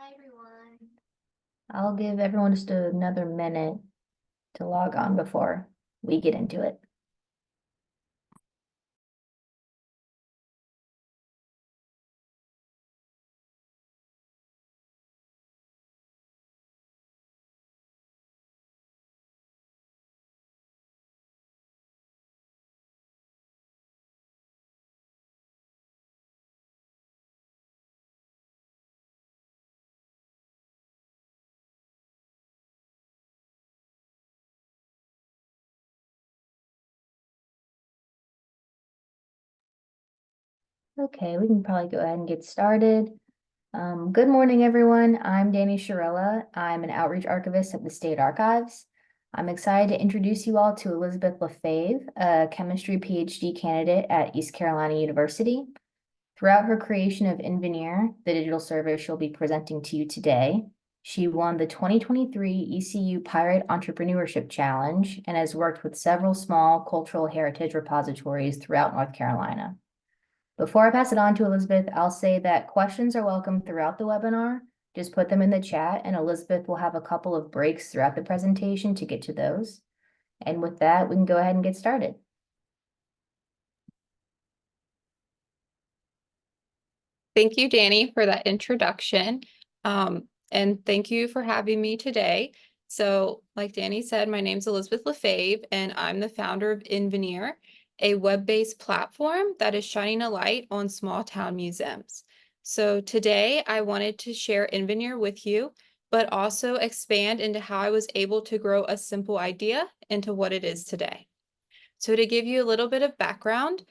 Hi, everyone. I'll give everyone just another minute to log on before we get into it. Okay, we can probably go ahead and get started. Good morning, everyone. I'm Danny Sharella. I'm an outreach archivist at the State Archives. I'm excited to introduce you all to Elizabeth LaFave, a chemistry PhD candidate at East Carolina University. Throughout her creation of Invenire, the digital service she'll be presenting to you today, she won the 2023 ECU Pirate Entrepreneurship Challenge and has worked with several small cultural heritage repositories throughout North Carolina. Before I pass it on to Elizabeth, I'll say that questions are welcome throughout the webinar. Just put them in the chat and Elizabeth will have a couple of breaks throughout the presentation to get to those. And with that, we can go ahead and get started. Thank you, Danny, for that introduction. And thank you for having me today. So like Danny said, my name's Elizabeth LaFave, and I'm the founder of Invenire, a web-based platform that is shining a light on small town museums. So today I wanted to share Invenire with you, but also expand into how I was able to grow a simple idea into what it is today. So to give you a little bit of background,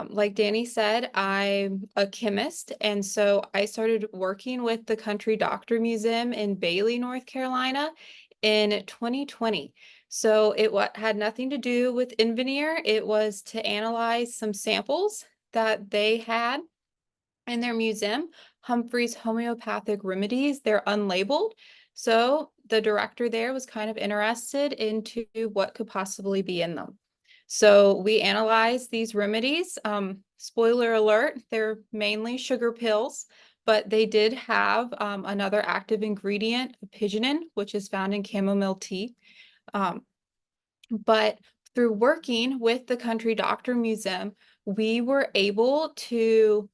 like Danny said, I'm a chemist, and so I started working with the Country Doctor Museum in Bailey, North Carolina in 2020. So it had nothing to do with Invenire. It was to analyze some samples that they had in their museum, Humphrey's Homeopathic Remedies. They're unlabeled. So the director there was kind of interested into what could possibly be in them. So we analyzed these remedies. Spoiler alert, they're mainly sugar pills, but they did have another active ingredient, pigeonin, which is found in chamomile tea. But through working with the Country Doctor Museum, we were able to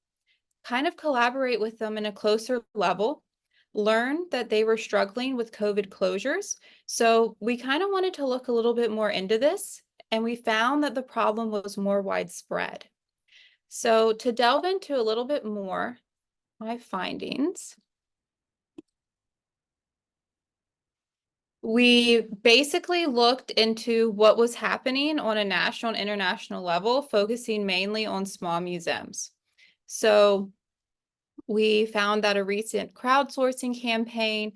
kind of collaborate with them in a closer level, learn that they were struggling with COVID closures. So we kind of wanted to look a little bit more into this, and we found that the problem was more widespread. So to delve into a little bit more, my findings, we basically looked into what was happening on a national and international level, focusing mainly on small museums. So we found that a recent crowdsourcing campaign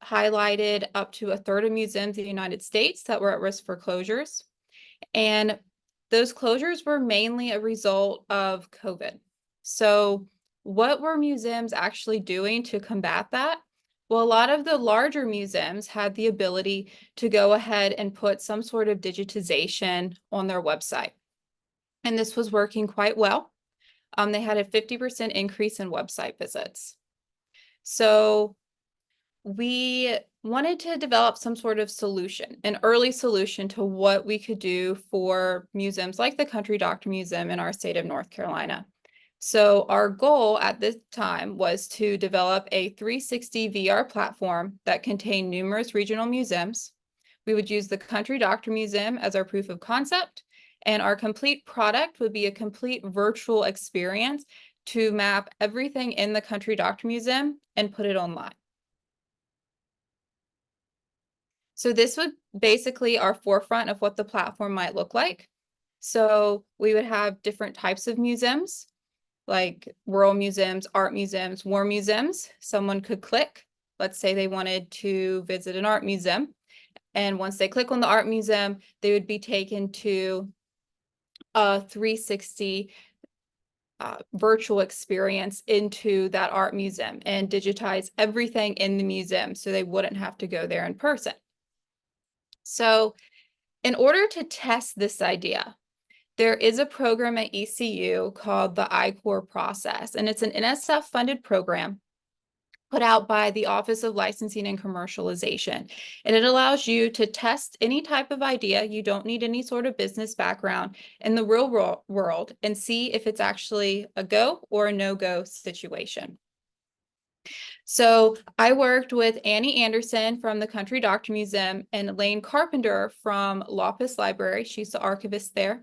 highlighted up to a third of museums in the United States that were at risk for closures. And those closures were mainly a result of COVID. So what were museums actually doing to combat that? Well, a lot of the larger museums had the ability to go ahead and put some sort of digitization on their website. And this was working quite well. They had a 50% increase in website visits. So we wanted to develop some sort of solution, an early solution to what we could do for museums like the Country Doctor Museum in our state of North Carolina. So our goal at this time was to develop a 360 VR platform that contained numerous regional museums. We would use the Country Doctor Museum as our proof of concept, and our complete product would be a complete virtual experience to map everything in the Country Doctor Museum and put it online. So this would basically our forefront of what the platform might look like. So we would have different types of museums, like rural museums, art museums, war museums. Someone could click, let's say they wanted to visit an art museum. And once they click on the art museum, they would be taken to a 360 virtual experience into that art museum and digitize everything in the museum so they wouldn't have to go there in person. So in order to test this idea, there is a program at ECU called the I-Core process, and it's an NSF-funded program. put out by the Office of Licensing and Commercialization. And it allows you to test any type of idea. You don't need any sort of business background in the real world and see if it's actually a go or a no-go situation. So I worked with Annie Anderson from the Country Doctor Museum and Elaine Carpenter from Lapis Library, she's the archivist there,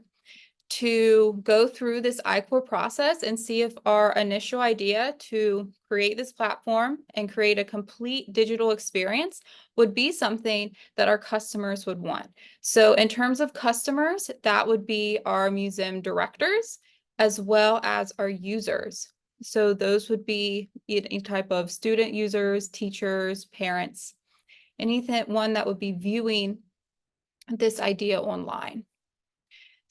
to go through this I-Core process and see if our initial idea to create this platform and create a complete digital experience would be something that our customers would want. So in terms of customers, that would be our museum directors as well as our users. So those would be any type of student users, teachers, parents, anyone that would be viewing this idea online.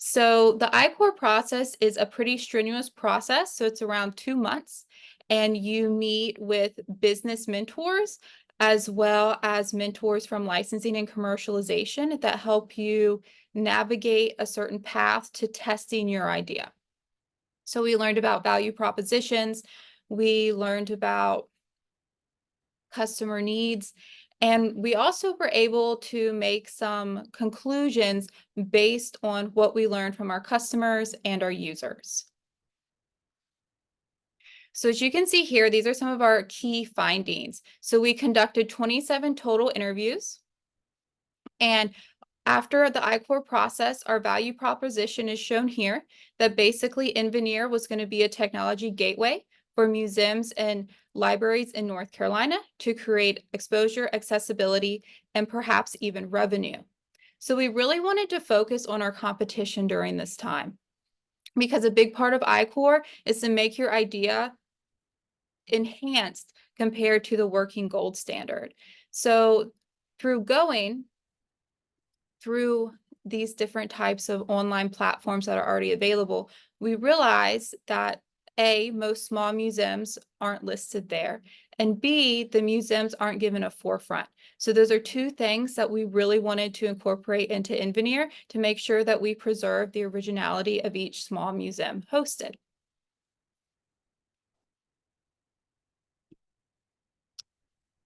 So the I-Core process is a pretty strenuous process. So it's around 2 months, and you meet with business mentors as well as mentors from licensing and commercialization that help you navigate a certain path to testing your idea. So we learned about value propositions, we learned about customer needs, and we also were able to make some conclusions based on what we learned from our customers and our users. So as you can see here, these are some of our key findings. So we conducted 27 total interviews, and after the I-Core process, our value proposition is shown here, that basically Invenire was going to be a technology gateway for museums and libraries in North Carolina to create exposure, accessibility, and perhaps even revenue. So we really wanted to focus on our competition during this time, because a big part of I-Core is to make your idea enhanced compared to the working gold standard. So through going through these different types of online platforms that are already available, we realize that A, most small museums aren't listed there, and B, the museums aren't given a forefront. So those are two things that we really wanted to incorporate into Invenire to make sure that we preserve the originality of each small museum hosted.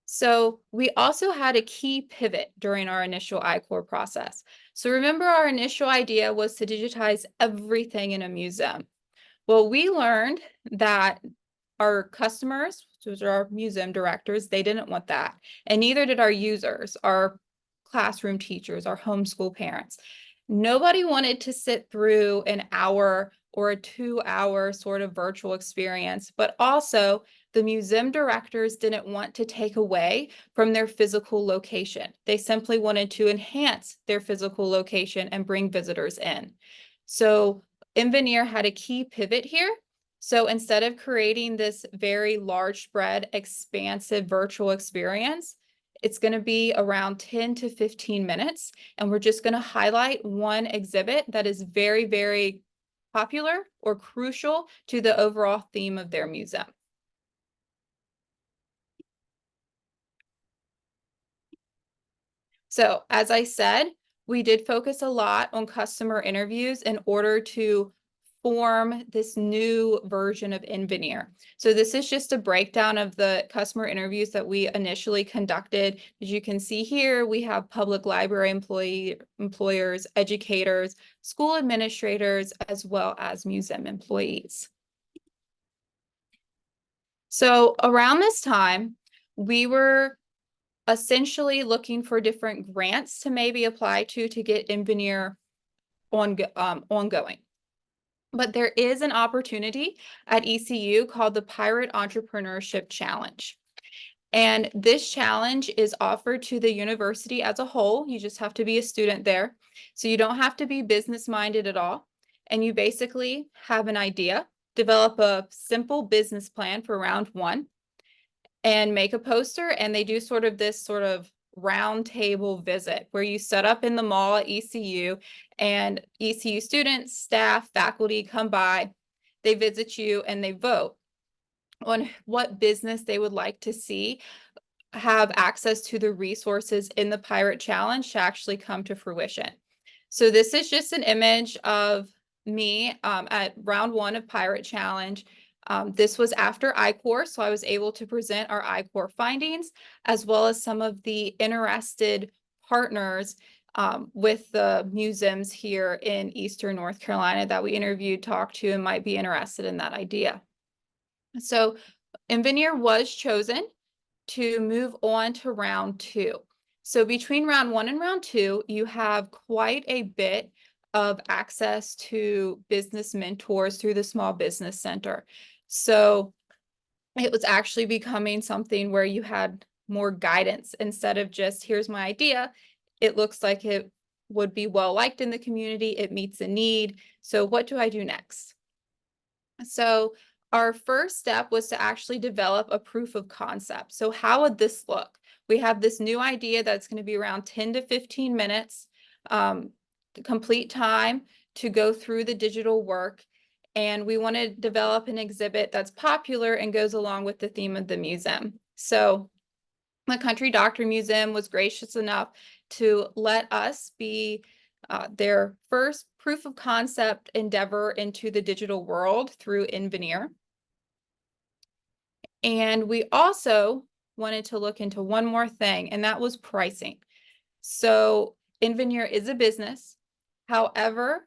So we also had a key pivot during our initial I-Core process. So remember, our initial idea was to digitize everything in a museum. Well, we learned that our customers, those are our museum directors, they didn't want that. And neither did our users, our classroom teachers, our homeschool parents. Nobody wanted to sit through an hour or a 2-hour sort of virtual experience, but also the museum directors didn't want to take away from their physical location. They simply wanted to enhance their physical location and bring visitors in. So Invenire had a key pivot here. So instead of creating this very large spread, expansive virtual experience, it's going to be around 10 to 15 minutes. And we're just going to highlight one exhibit that is very, very popular or crucial to the overall theme of their museum. So as I said, we did focus a lot on customer interviews in order to form this new version of Invenire. So this is just a breakdown of the customer interviews that we initially conducted. As you can see here, we have public library employers, educators, school administrators, as well as museum employees. So around this time, we were essentially looking for different grants to maybe apply to get Invenire ongoing. But there is an opportunity at ECU called the Pirate Entrepreneurship Challenge. And this challenge is offered to the university as a whole. You just have to be a student there. So you don't have to be business-minded at all. And you basically have an idea, develop a simple business plan for round 1, and make a poster, and they do this sort of round table visit where you set up in the mall at ECU, and ECU students, staff, faculty come by, they visit you, and they vote on what business they would like to see have access to the resources in the Pirate Challenge to actually come to fruition. So this is just an image of me at round 1 of Pirate Challenge. This was after I-Core, so I was able to present our I-Core findings, as well as some of the interested partners with the museums here in Eastern North Carolina that we interviewed, talked to, and might be interested in that idea. So Invenire was chosen to move on to round 2. So between round 1 and round 2, you have quite a bit of access to business mentors through the Small Business Center. So it was actually becoming something where you had more guidance instead of just, here's my idea. It looks like it would be well liked in the community. It meets a need. So what do I do next? So our first step was to actually develop a proof of concept. So how would this look? We have this new idea that's going to be around 10 to 15 minutes, complete time to go through the digital work. And we want to develop an exhibit that's popular and goes along with the theme of the museum. So the Country Doctor Museum was gracious enough to let us be their first proof of concept endeavor into the digital world through Invenire. And we also wanted to look into one more thing, and that was pricing. So Invenire is a business. However,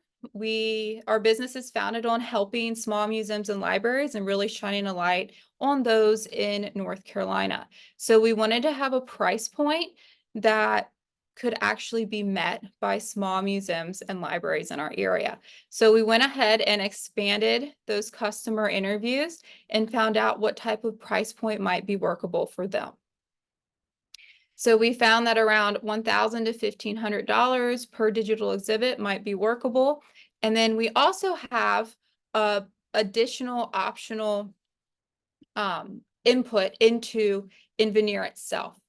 our business is founded on helping small museums and libraries and really shining a light on those in North Carolina. So we wanted to have a price point that could actually be met by small museums and libraries in our area. So we went ahead and expanded those customer interviews and found out what type of price point might be workable for them. So we found that around $1,000 to $1,500 per digital exhibit might be workable. And then we also have additional optional input into Invenire itself.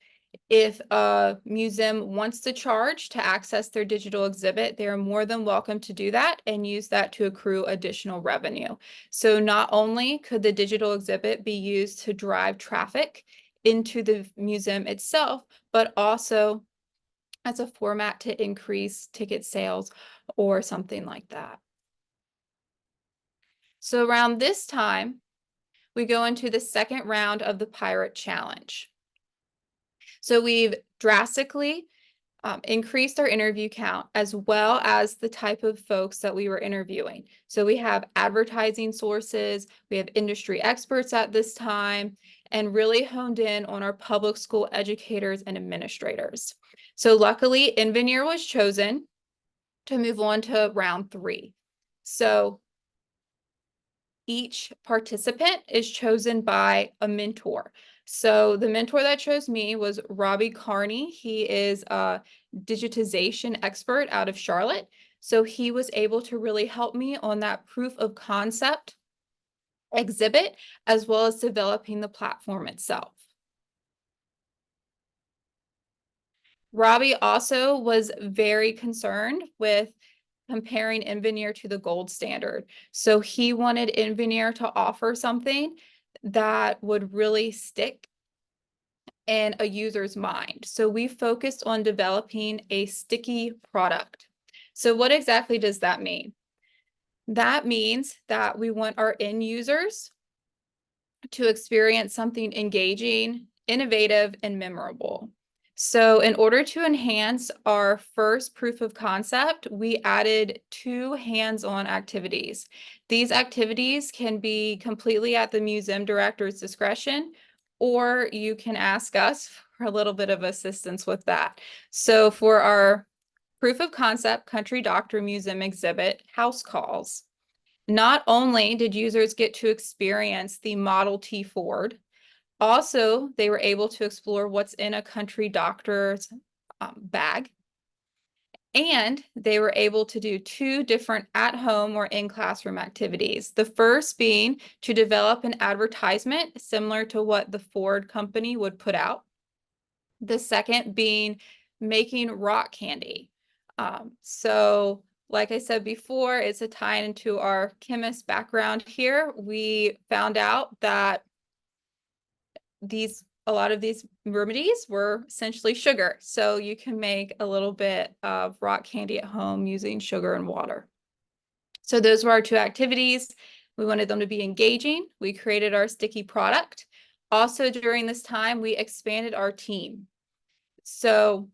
If a museum wants to charge to access their digital exhibit, they are more than welcome to do that and use that to accrue additional revenue. So not only could the digital exhibit be used to drive traffic into the museum itself, but also as a format to increase ticket sales or something like that. So around this time, we go into the second round of the Pirate Challenge. So we've drastically increased our interview count as well as the type of folks that we were interviewing. So we have advertising sources, we have industry experts at this time, and really honed in on our public school educators and administrators. So luckily, Invenire was chosen to move on to round 3. So each participant is chosen by a mentor. So the mentor that chose me was Robbie Carney. He is a digitization expert out of Charlotte. So he was able to really help me on that proof of concept exhibit, as well as developing the platform itself. Robbie also was very concerned with comparing Invenire to the gold standard. So he wanted Invenire to offer something that would really stick in a user's mind. So we focused on developing a sticky product. So what exactly does that mean? That means that we want our end users to experience something engaging, innovative, and memorable. So in order to enhance our first proof of concept, we added 2 hands-on activities. These activities can be completely at the museum director's discretion, or you can ask us for a little bit of assistance with that. So for our proof of concept Country Doctor Museum exhibit, House Calls, not only did users get to experience the Model T Ford, also they were able to explore what's in a country doctor's bag. And they were able to do 2 different at-home or in-classroom activities. The first being to develop an advertisement similar to what the Ford company would put out. The second being making rock candy. So like I said before, it's a tie into our chemist background here. We found out that a lot of these remedies were essentially sugar. So you can make a little bit of rock candy at home using sugar and water. So those were our 2 activities. We wanted them to be engaging. We created our sticky product. Also, during this time, we expanded our team. So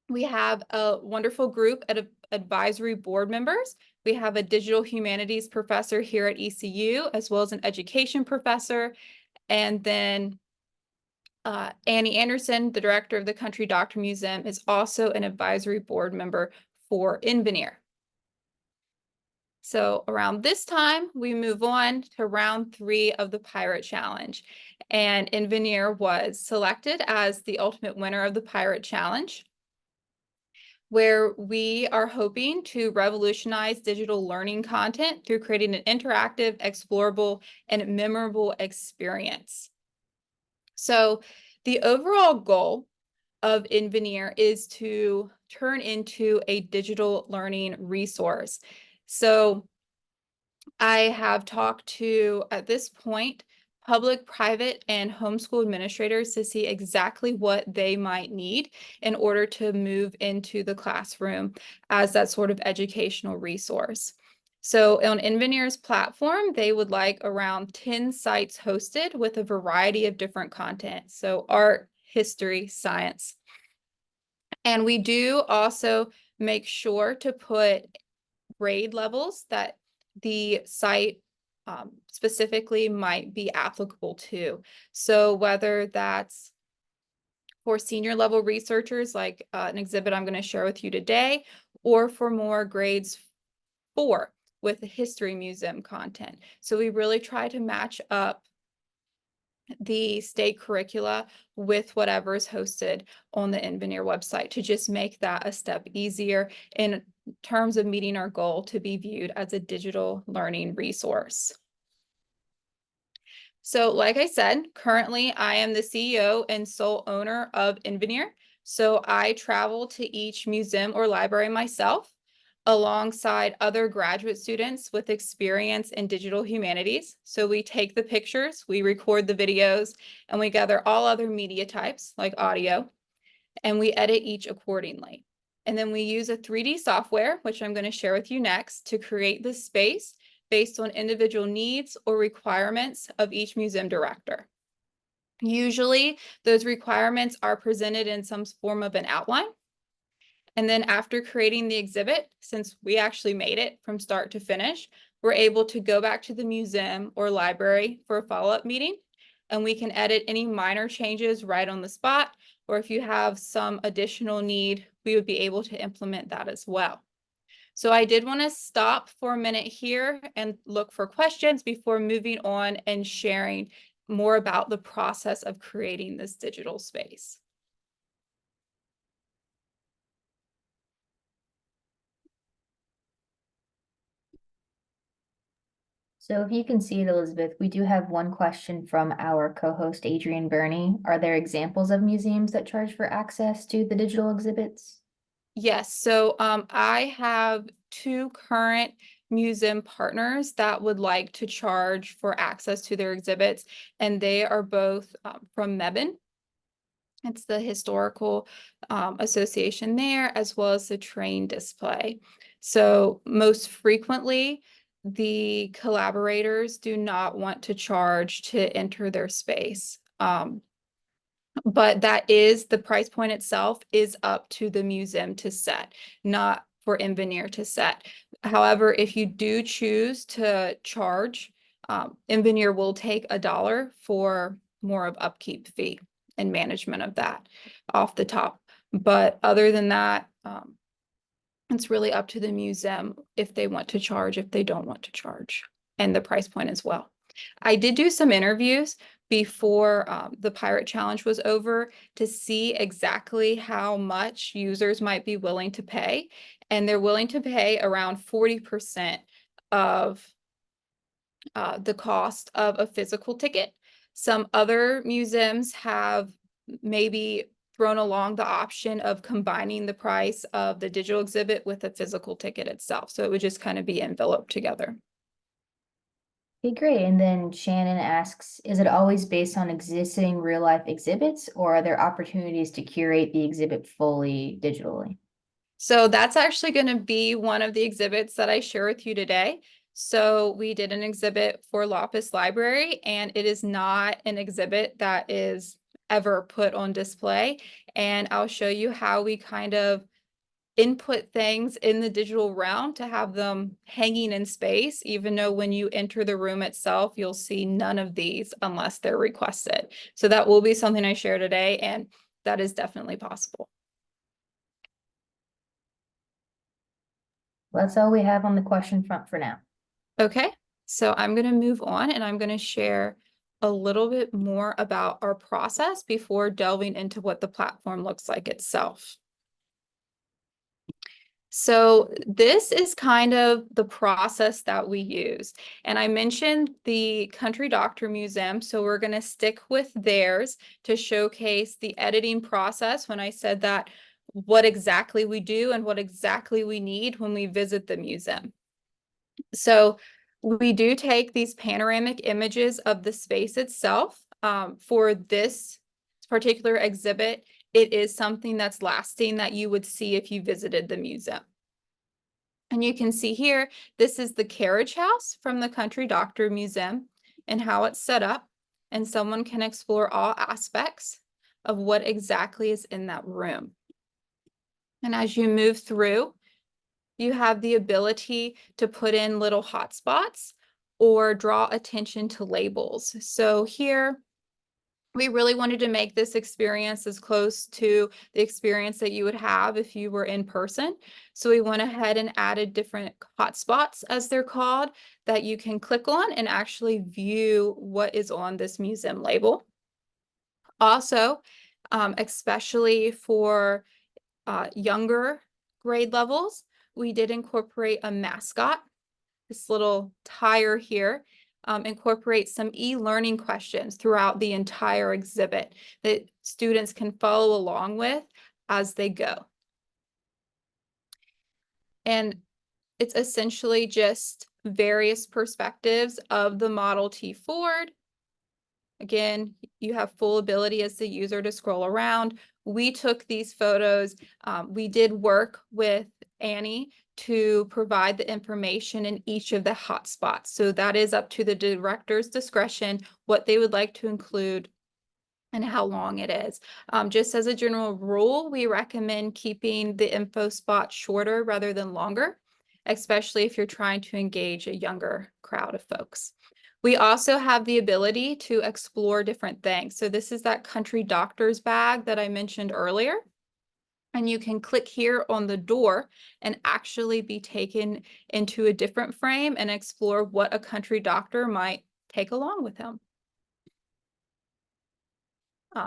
we have a wonderful group of advisory board members. We have a digital humanities professor here at ECU, as well as an education professor. And then Annie Anderson, the director of the Country Doctor Museum, is also an advisory board member for Invenire. So around this time, we move on to round 3 of the Pirate Challenge. And Invenire was selected as the ultimate winner of the Pirate Challenge, where we are hoping to revolutionize digital learning content through creating an interactive, explorable, and memorable experience. So the overall goal of Invenire is to turn into a digital learning resource. So I have talked to, at this point, public, private, and homeschool administrators to see exactly what they might need in order to move into the classroom as that sort of educational resource. So on Invenire's platform, they would like around 10 sites hosted with a variety of different content. So art, history, science. And we do also make sure to put grade levels that the site specifically might be applicable to. So whether that's for senior level researchers, like an exhibit I'm going to share with you today, or for more grades 4 with the history museum content. So we really try to match up the state curricula with whatever is hosted on the Invenire website to just make that a step easier in terms of meeting our goal to be viewed as a digital learning resource. So like I said, currently I am the CEO and sole owner of Invenire. So I travel to each museum or library myself, alongside other graduate students with experience in digital humanities. So we take the pictures, we record the videos, and we gather all other media types like audio, and we edit each accordingly. And then we use a 3D software, which I'm going to share with you next, to create this space based on individual needs or requirements of each museum director. Usually, those requirements are presented in some form of an outline. And then after creating the exhibit, since we actually made it from start to finish, we're able to go back to the museum or library for a follow-up meeting, and we can edit any minor changes right on the spot, or if you have some additional need, we would be able to implement that as well. So I did want to stop for a minute here and look for questions before moving on and sharing more about the process of creating this digital space. So if you can see it, Elizabeth, we do have one question from our co-host Adrian Burney. Are there examples of museums that charge for access to the digital exhibits? Yes, so I have 2 current museum partners that would like to charge for access to their exhibits, and they are both from Mebane. It's the historical association there, as well as the train display. So most frequently, the collaborators do not want to charge to enter their space. But that is, the price point itself is up to the museum to set, not for Invenire to set. However, if you do choose to charge, Invenire will take $1 for more of upkeep fee and management of that off the top. But other than that, it's really up to the museum if they want to charge, if they don't want to charge, and the price point as well. I did do some interviews before the Pirate Challenge was over to see exactly how much users might be willing to pay. And they're willing to pay around 40% of the cost of a physical ticket. Some other museums have maybe thrown along the option of combining the price of the digital exhibit with the physical ticket itself. So it would just kind of be enveloped together. Okay, great. And then Shannon asks, is it always based on existing real life exhibits, or are there opportunities to curate the exhibit fully digitally? So that's actually going to be one of the exhibits that I share with you today. So we did an exhibit for Lapis Library, and it is not an exhibit that is ever put on display. And I'll show you how we kind of input things in the digital realm to have them hanging in space, even though when you enter the room itself, you'll see none of these unless they're requested. So that will be something I share today, and that is definitely possible. That's all we have on the question front for now. Okay, so I'm going to move on and I'm going to share a little bit more about our process before delving into what the platform looks like itself. So this is kind of the process that we use. And I mentioned the Country Doctor Museum, so we're going to stick with theirs to showcase the editing process when I said that what exactly we do and what exactly we need when we visit the museum. So we do take these panoramic images of the space itself. For this particular exhibit, it is something that's lasting that you would see if you visited the museum. And you can see here, this is the carriage house from the Country Doctor Museum and how it's set up. And someone can explore all aspects of what exactly is in that room. And as you move through, you have the ability to put in little hotspots or draw attention to labels. So here, we really wanted to make this experience as close to the experience that you would have if you were in person. So we went ahead and added different hotspots, as they're called, that you can click on and actually view what is on this museum label. Also, especially for younger grade levels, we did incorporate a mascot. This little tire here incorporates some e-learning questions throughout the entire exhibit that students can follow along with as they go. And it's essentially just various perspectives of the Model T Ford. Again, you have full ability as the user to scroll around. We took these photos. We did work with Annie to provide the information in each of the hotspots. So that is up to the director's discretion, what they would like to include and how long it is. Just as a general rule, we recommend keeping the info spot shorter rather than longer, especially if you're trying to engage a younger crowd of folks. We also have the ability to explore different things. So this is that Country Doctor's bag that I mentioned earlier. And you can click here on the door and actually be taken into a different frame and explore what a country doctor might take along with him.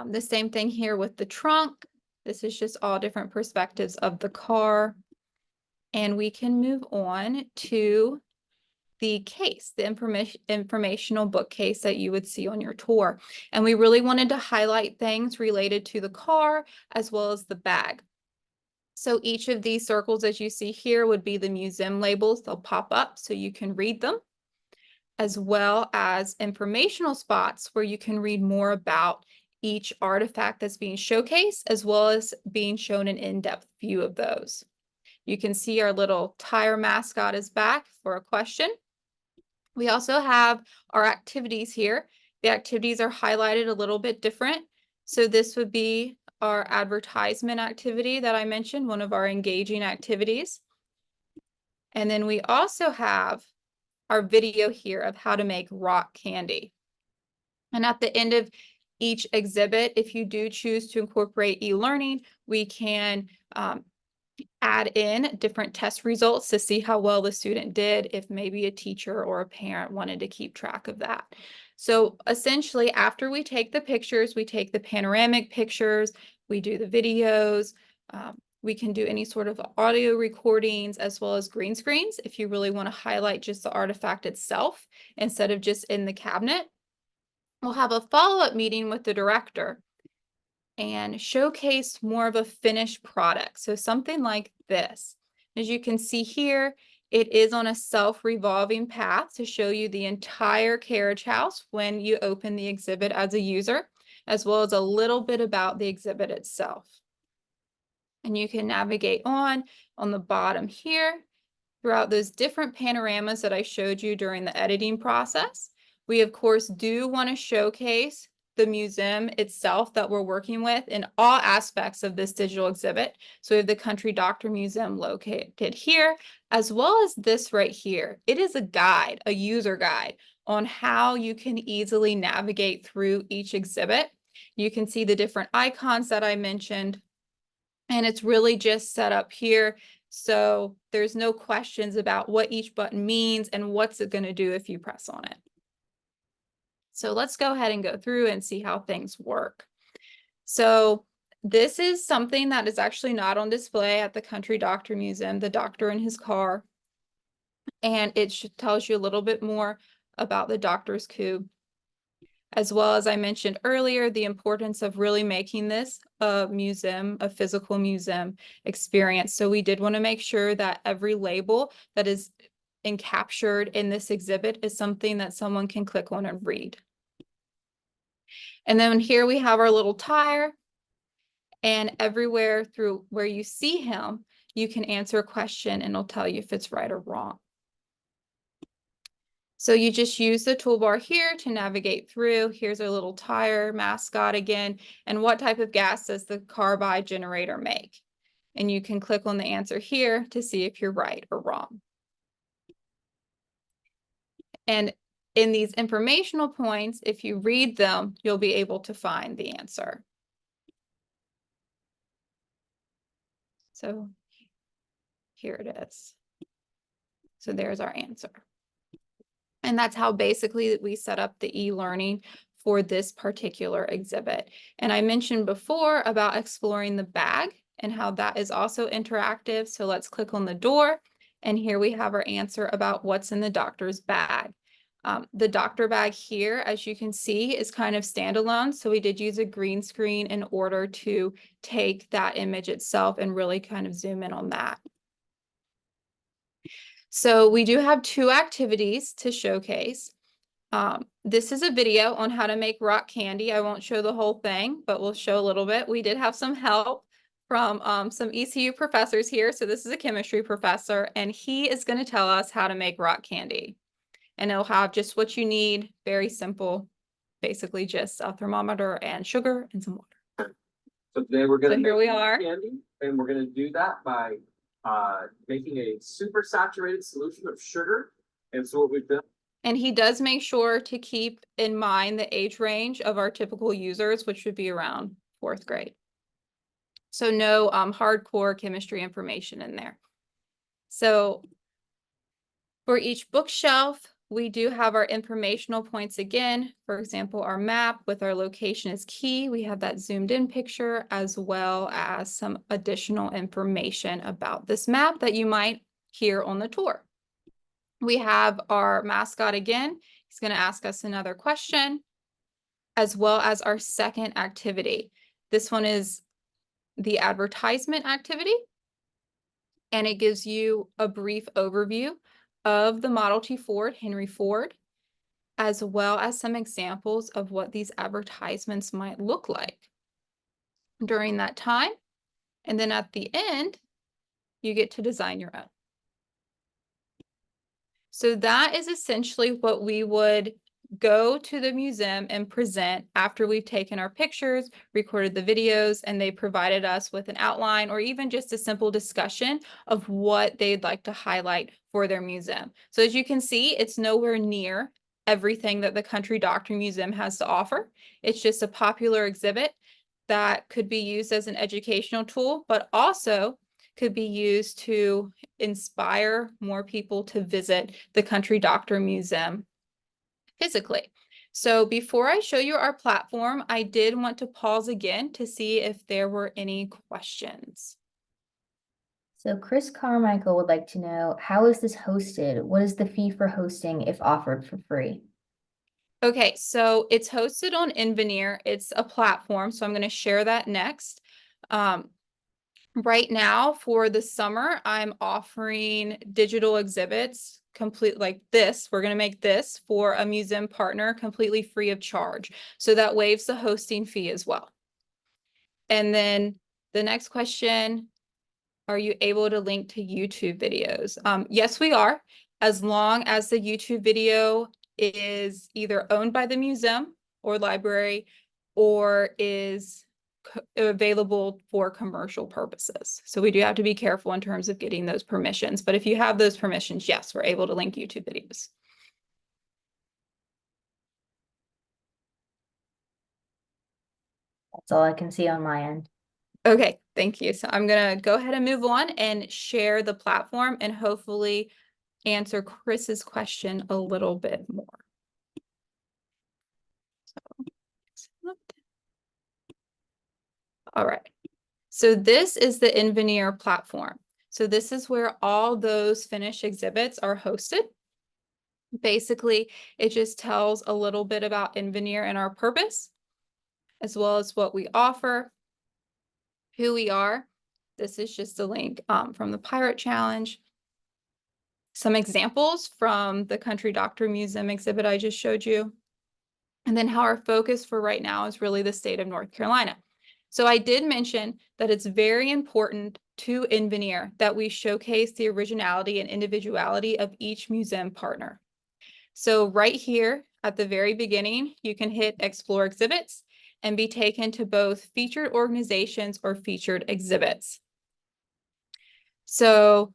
The same thing here with the trunk. This is just all different perspectives of the car. And we can move on to the case, the informational bookcase that you would see on your tour. And we really wanted to highlight things related to the car as well as the bag. So each of these circles, as you see here, would be the museum labels. They'll pop up so you can read them, as well as informational spots where you can read more about each artifact that's being showcased, as well as being shown an in-depth view of those. You can see our little tire mascot is back for a question. We also have our activities here. The activities are highlighted a little bit different. So this would be our advertisement activity that I mentioned, one of our engaging activities. And then we also have our video here of how to make rock candy. And at the end of each exhibit, if you do choose to incorporate e-learning, we can add in different test results to see how well the student did if maybe a teacher or a parent wanted to keep track of that. So essentially, after we take the pictures, we take the panoramic pictures, we do the videos, we can do any sort of audio recordings as well as green screens if you really want to highlight just the artifact itself instead of just in the cabinet. We'll have a follow-up meeting with the director and showcase more of a finished product. So something like this. As you can see here, it is on a self-revolving path to show you the entire carriage house when you open the exhibit as a user, as well as a little bit about the exhibit itself. And you can navigate on the bottom here. throughout those different panoramas that I showed you during the editing process. We, of course, do want to showcase the museum itself that we're working with in all aspects of this digital exhibit. So we have the Country Doctor Museum located here, as well as this right here. It is a guide, a user guide on how you can easily navigate through each exhibit. You can see the different icons that I mentioned, and it's really just set up here. So there's no questions about what each button means and what's it going to do if you press on it. So let's go ahead and go through and see how things work. So this is something that is actually not on display at the Country Doctor Museum, the doctor in his car. And it tells you a little bit more about the doctor's cube, as well as I mentioned earlier, the importance of really making this a museum, a physical museum experience. So we did want to make sure that every label that is encaptured in this exhibit is something that someone can click on and read. And then here we have our little tire, and everywhere through where you see him, you can answer a question and it'll tell you if it's right or wrong. So you just use the toolbar here to navigate through. Here's our little tire mascot again. And what type of gas does the carbide generator make? And you can click on the answer here to see if you're right or wrong. And in these informational points, if you read them, you'll be able to find the answer. So here it is. So there's our answer. And that's how basically we set up the e-learning for this particular exhibit. And I mentioned before about exploring the bag and how that is also interactive. So let's click on the door. And here we have our answer about what's in the doctor's bag. The doctor bag here, as you can see, is kind of standalone. So we did use a green screen in order to take that image itself and really kind of zoom in on that. So we do have two activities to showcase. This is a video on how to make rock candy. I won't show the whole thing, but we'll show a little bit. We did have some help from some ECU professors here. So this is a chemistry professor, and he is going to tell us how to make rock candy. And it'll have just what you need, very simple, basically just a thermometer and sugar and some water. So today we're going to here we are. Candy, and we're going to do that by making a super saturated solution of sugar. And so what we've done. And he does make sure to keep in mind the age range of our typical users, which would be around 4th grade. So no hardcore chemistry information in there. So for each bookshelf, we do have our informational points again. For example, our map with our location is key. We have that zoomed in picture, as well as some additional information about this map that you might hear on the tour. We have our mascot again. He's going to ask us another question, as well as our second activity. This one is the advertisement activity, and it gives you a brief overview of the Model T Ford, Henry Ford, as well as some examples of what these advertisements might look like during that time. And then at the end, you get to design your own. So that is essentially what we would go to the museum and present after we've taken our pictures, recorded the videos, and they provided us with an outline or even just a simple discussion of what they'd like to highlight for their museum. So as you can see, it's nowhere near everything that the Country Doctor Museum has to offer. It's just a popular exhibit that could be used as an educational tool, but also could be used to inspire more people to visit the Country Doctor Museum physically. So before I show you our platform, I did want to pause again to see if there were any questions. So Chris Carmichael would like to know, how is this hosted? What is the fee for hosting if offered for free? Okay, so it's hosted on Invenire. It's a platform, so I'm going to share that next. Right now for the summer, I'm offering digital exhibits complete like this. We're going to make this for a museum partner completely free of charge. So that waives the hosting fee as well. And then the next question, are you able to link to YouTube videos? Yes, we are, as long as the YouTube video is either owned by the museum or library or is available for commercial purposes. So we do have to be careful in terms of getting those permissions. But if you have those permissions, yes, we're able to link YouTube videos. That's all I can see on my end. Okay, thank you. So I'm going to go ahead and move on and share the platform and hopefully answer Chris's question a little bit more. All right. So this is the Invenire platform. So this is where all those finished exhibits are hosted. Basically, it just tells a little bit about Invenire and our purpose, as well as what we offer, who we are. This is just a link from the Pirate Challenge. Some examples from the Country Doctor Museum exhibit I just showed you. And then how our focus for right now is really the state of North Carolina. So I did mention that it's very important to Invenire that we showcase the originality and individuality of each museum partner. So right here at the very beginning, you can hit Explore Exhibits and be taken to both featured organizations or featured exhibits. So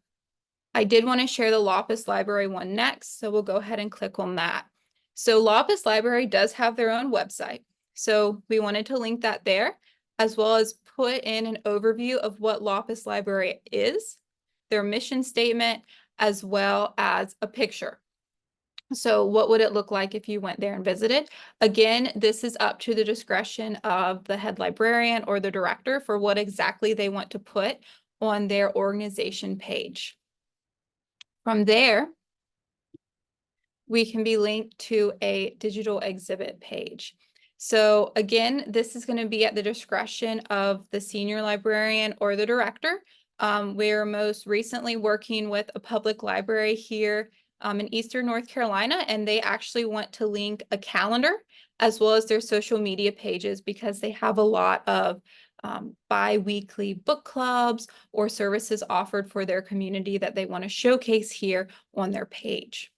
I did want to share the Lapis Library one next, so we'll go ahead and click on that. So Lapis Library does have their own website. So we wanted to link that there, as well as put in an overview of what Lapis Library is, their mission statement, as well as a picture. So what would it look like if you went there and visited? Again, this is up to the discretion of the head librarian or the director for what exactly they want to put on their organization page. From there, we can be linked to a digital exhibit page. So again, this is going to be at the discretion of the senior librarian or the director. We're most recently working with a public library here in Eastern North Carolina, and they actually want to link a calendar as well as their social media pages because they have a lot of bi-weekly book clubs or services offered for their community that they want to showcase here on their page.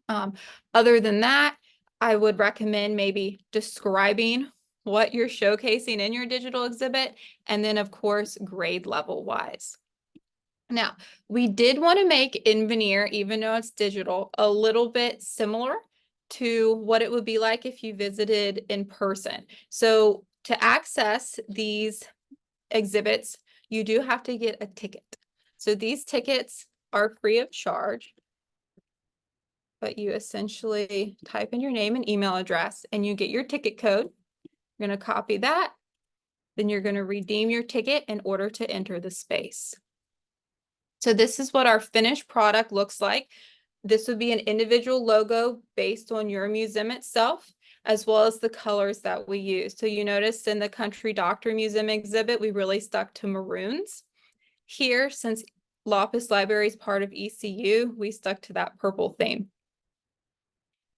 Other than that, I would recommend maybe describing what you're showcasing in your digital exhibit, and then of course, grade level wise. Now, we did want to make Invenire, even though it's digital, a little bit similar to what it would be like if you visited in person. So to access these exhibits, you do have to get a ticket. So these tickets are free of charge, but you essentially type in your name and email address and you get your ticket code. You're going to copy that. Then you're going to redeem your ticket in order to enter the space. So this is what our finished product looks like. This would be an individual logo based on your museum itself, as well as the colors that we use. So you noticed in the Country Doctor Museum exhibit, we really stuck to maroons. Here, since Lapis Library is part of ECU, we stuck to that purple theme.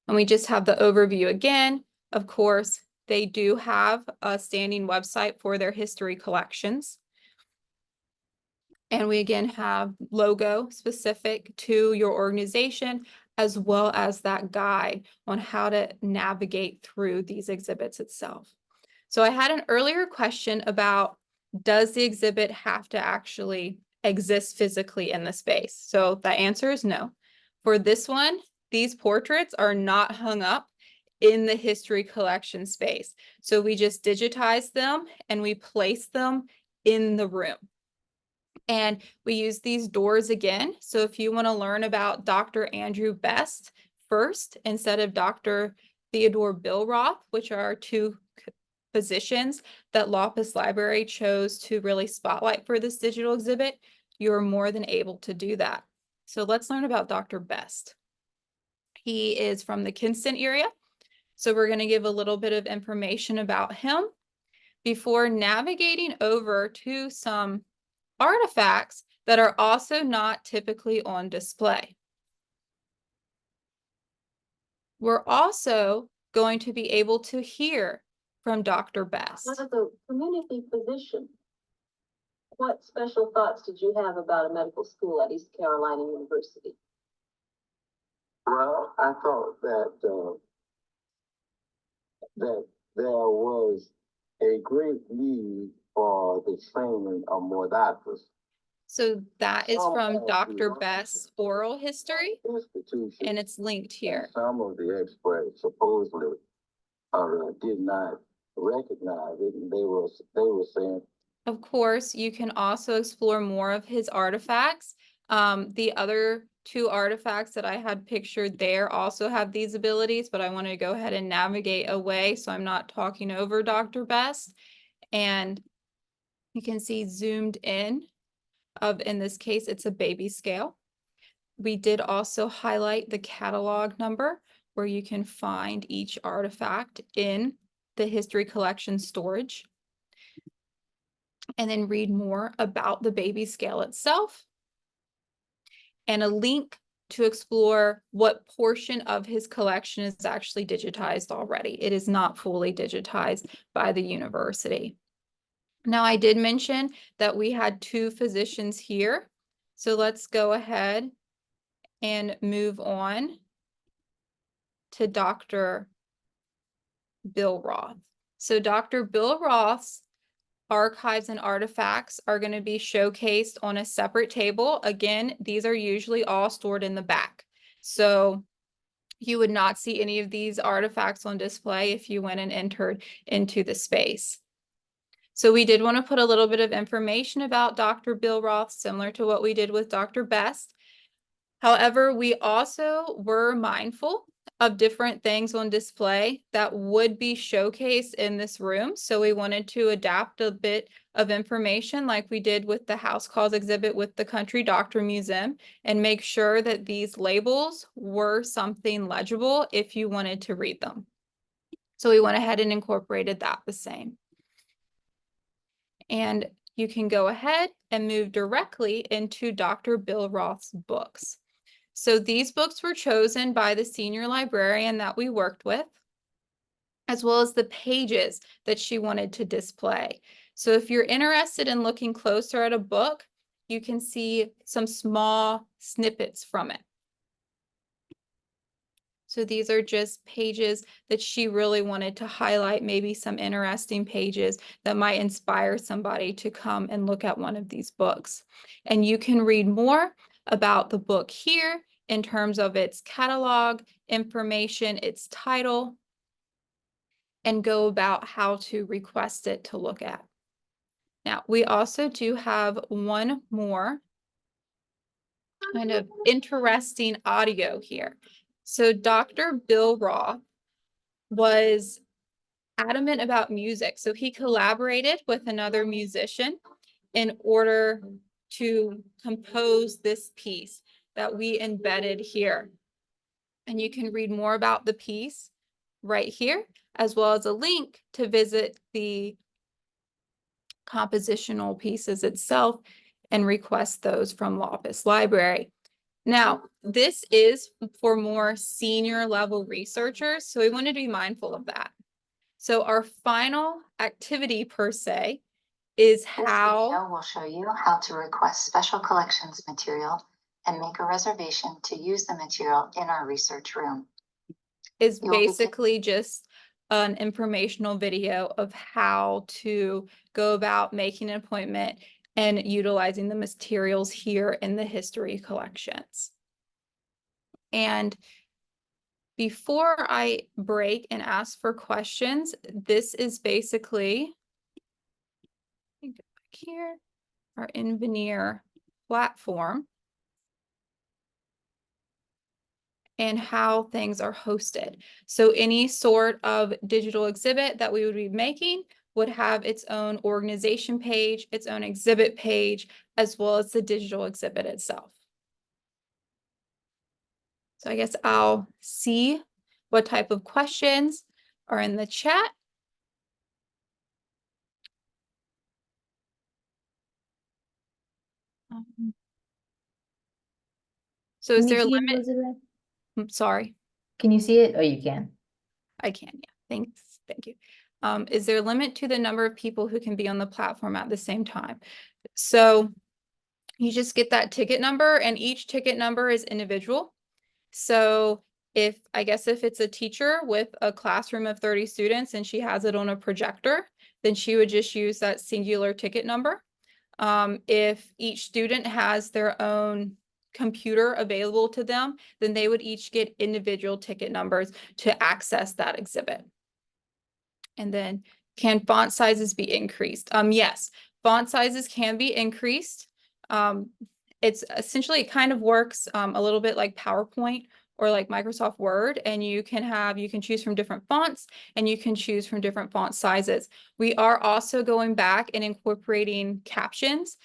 And we just have the overview again. Of course, they do have a standing website for their history collections. And we again have logo specific to your organization, as well as that guide on how to navigate through these exhibits itself. So I had an earlier question about, does the exhibit have to actually exist physically in the space? So the answer is no. For this one, these portraits are not hung up in the history collection space. So we just digitize them and we place them in the room. And we use these doors again. So if you want to learn about Dr. Andrew Best first, instead of Dr. Theodore Billroth, which are two physicians that Lapis Library chose to really spotlight for this digital exhibit, you're more than able to do that. So let's learn about Dr. Best. He is from the Kinston area. So we're going to give a little bit of information about him before navigating over to some artifacts that are also not typically on display. We're also going to be able to hear from Dr. Best. As a community physician, What special thoughts did you have about a medical school at East Carolina University? Well, I thought that there was a great need for the training of more doctors. So that is Some from of the Dr. Best's oral history, institutions and it's linked and here. some of the experts supposedly did not recognize it, and they were saying. Of course, you can also explore more of his artifacts. The other two artifacts that I had pictured there also have these abilities, but I want to go ahead and navigate away so I'm not talking over Dr. Best. And you can see zoomed in in this case, it's a baby scale. We did also highlight the catalog number where you can find each artifact in the history collection storage, and then read more about the baby scale itself, and a link to explore what portion of his collection is actually digitized already. It is not fully digitized by the university. Now, I did mention that we had two physicians here. So let's go ahead and move on to Dr. Bill Roth. So Dr. Bill Roth's archives and artifacts are going to be showcased on a separate table. Again, these are usually all stored in the back. So you would not see any of these artifacts on display if you went and entered into the space. So we did want to put a little bit of information about Dr. Bill Roth, similar to what we did with Dr. Best. However, we also were mindful of different things on display that would be showcased in this room. So we wanted to adapt a bit of information like we did with the house calls exhibit with the Country Doctor Museum, and make sure that these labels were something legible if you wanted to read them. So we went ahead and incorporated that the same. And you can go ahead and move directly into Dr. Bill Roth's books. So these books were chosen by the senior librarian that we worked with, as well as the pages that she wanted to display. So if you're interested in looking closer at a book, you can see some small snippets from it. So these are just pages that she really wanted to highlight, maybe some interesting pages that might inspire somebody to come and look at one of these books. And you can read more about the book here in terms of its catalog, information, its title, and go about how to request it to look at. Now, we also do have one more kind of interesting audio here. So Dr. Bill Roth was adamant about music. So he collaborated with another musician in order to compose this piece that we embedded here. And you can read more about the piece right here, as well as a link to visit the compositional pieces itself and request those from LaFave Library. Now, this is for more senior level researchers, so we want to be mindful of that. So our final activity per se is how— This video will show you how to request special collections material and make a reservation to use the material in our research room. is basically just an informational video of how to go about making an appointment and utilizing the materials here in the history collections. And before I break and ask for questions, this is basically, go back here, our Invenire platform and how things are hosted. So any sort of digital exhibit that we would be making would have its own organization page, its own exhibit page, as well as the digital exhibit itself. So I guess I'll see what type of questions are in the chat. So is Can there you a see it, limit? Elizabeth? I'm sorry, Can you see it? Oh, you can. I can, yeah. Thanks, thank you. Is there a limit to the number of people who can be on the platform at the same time? So you just get that ticket number, and each ticket number is individual. So if it's a teacher with a classroom of 30 students and she has it on a projector, then she would just use that singular ticket number. If each student has their own computer available to them, then they would each get individual ticket numbers to access that exhibit. And then, can font sizes be increased? Yes, font sizes can be increased. It's essentially, it kind of works a little bit like PowerPoint or like Microsoft Word, and you can choose from different fonts, and you can choose from different font sizes. We are also going back and incorporating captions,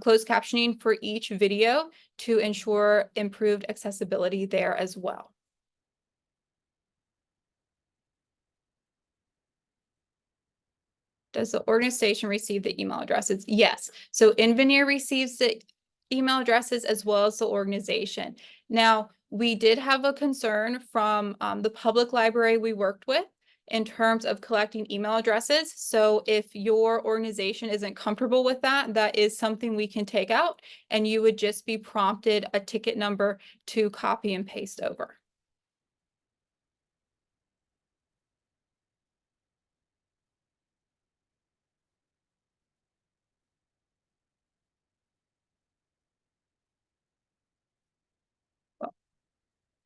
closed captioning for each video to ensure improved accessibility there as well. Does the organization receive the email addresses? Yes. So Invenire receives the email addresses as well as the organization. Now, we did have a concern from the public library we worked with in terms of collecting email addresses. So if your organization isn't comfortable with that, that is something we can take out, and you would just be prompted a ticket number to copy and paste over.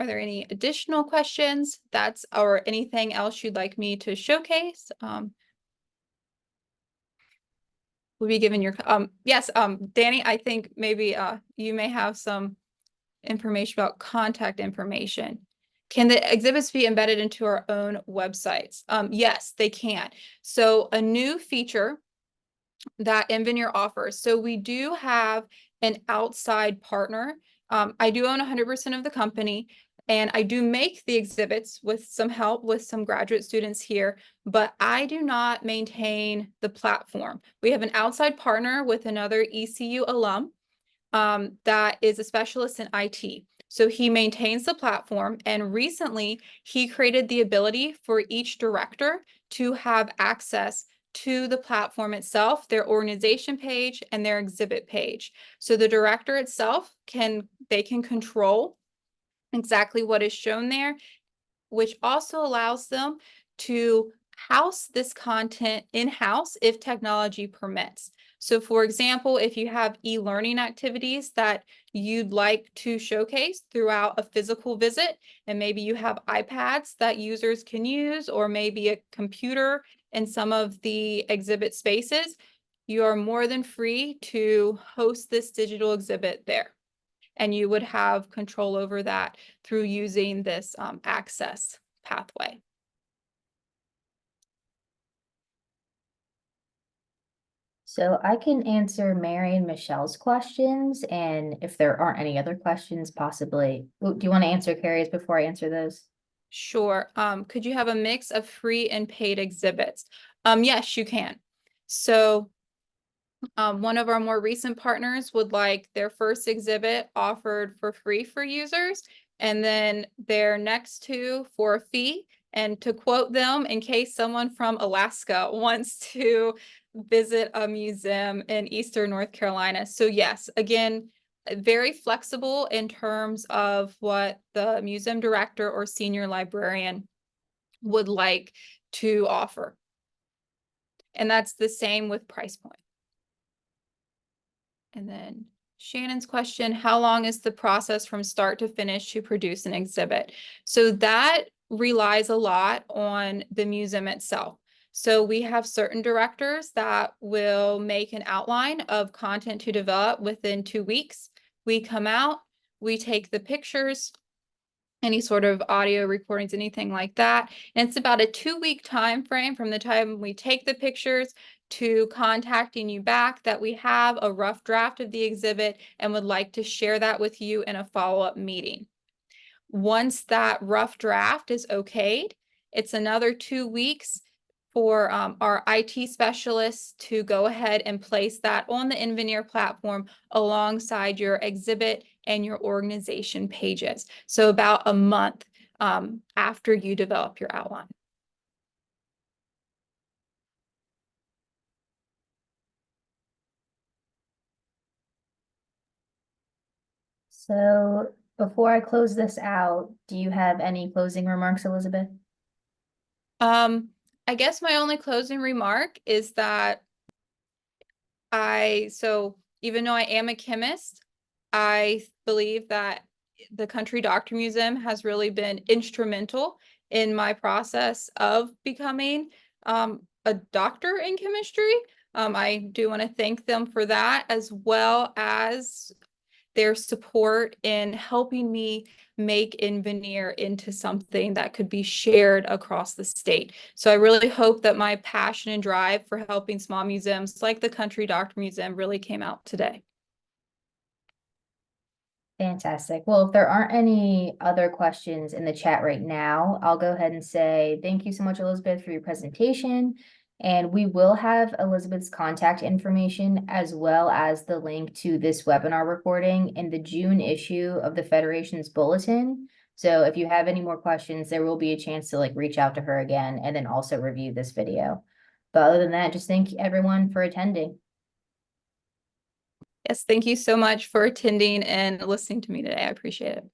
Are there any additional questions or anything else you'd like me to showcase? Will be given your, yes, Danny, I think maybe you may have some information about contact information. Can the exhibits be embedded into our own websites? Yes, they can. So a new feature that Invenire offers. So we do have an outside partner. I do own 100% of the company, and I do make the exhibits with some help with some graduate students here, but I do not maintain the platform. We have an outside partner with another ECU alum that is a specialist in IT. So he maintains the platform, and recently he created the ability for each director to have access to the platform itself, their organization page and their exhibit page. So the director itself can control exactly what is shown there, which also allows them to house this content in-house if technology permits. So for example, if you have e-learning activities that you'd like to showcase throughout a physical visit, and maybe you have iPads that users can use, or maybe a computer in some of the exhibit spaces, you are more than free to host this digital exhibit there. And you would have control over that through using this access pathway. So I can answer Mary and Michelle's questions, and if there aren't any other questions, possibly. Do you want to answer Carrie's before I answer those? Sure. Could you have a mix of free and paid exhibits? Yes, you can. So one of our more recent partners would like their first exhibit offered for free for users, and then their next two for a fee. And to quote them, in case someone from Alaska wants to visit a museum in Eastern North Carolina. So yes, again, very flexible in terms of what the museum director or senior librarian would like to offer. And that's the same with price point. And then Shannon's question, how long is the process from start to finish to produce an exhibit? So that relies a lot on the museum itself. So we have certain directors that will make an outline of content to develop within 2 weeks. We come out, we take the pictures, any sort of audio recordings, anything like that. And it's about a 2-week time frame from the time we take the pictures to contacting you back that we have a rough draft of the exhibit and would like to share that with you in a follow-up meeting. Once that rough draft is okayed, it's another 2 weeks for our IT specialists to go ahead and place that on the Invenire platform alongside your exhibit and your organization pages. So about a month after you develop your outline. So before I close this out, do you have any closing remarks, Elizabeth? I guess my only closing remark is that so even though I am a chemist, I believe that the Country Doctor Museum has really been instrumental in my process of becoming a doctor in chemistry. I do want to thank them for that, as well as their support in helping me make Invenire into something that could be shared across the state. So I really hope that my passion and drive for helping small museums like the Country Doctor Museum really came out today. Fantastic. Well, if there aren't any other questions in the chat right now, I'll go ahead and say thank you so much, Elizabeth, for your presentation. And we will have Elizabeth's contact information as well as the link to this webinar recording in the June issue of the Federation's Bulletin. So if you have any more questions, there will be a chance to reach out to her again and then also review this video. But other than that, just thank everyone for attending. Yes, thank you so much for attending and listening to me today. I appreciate it.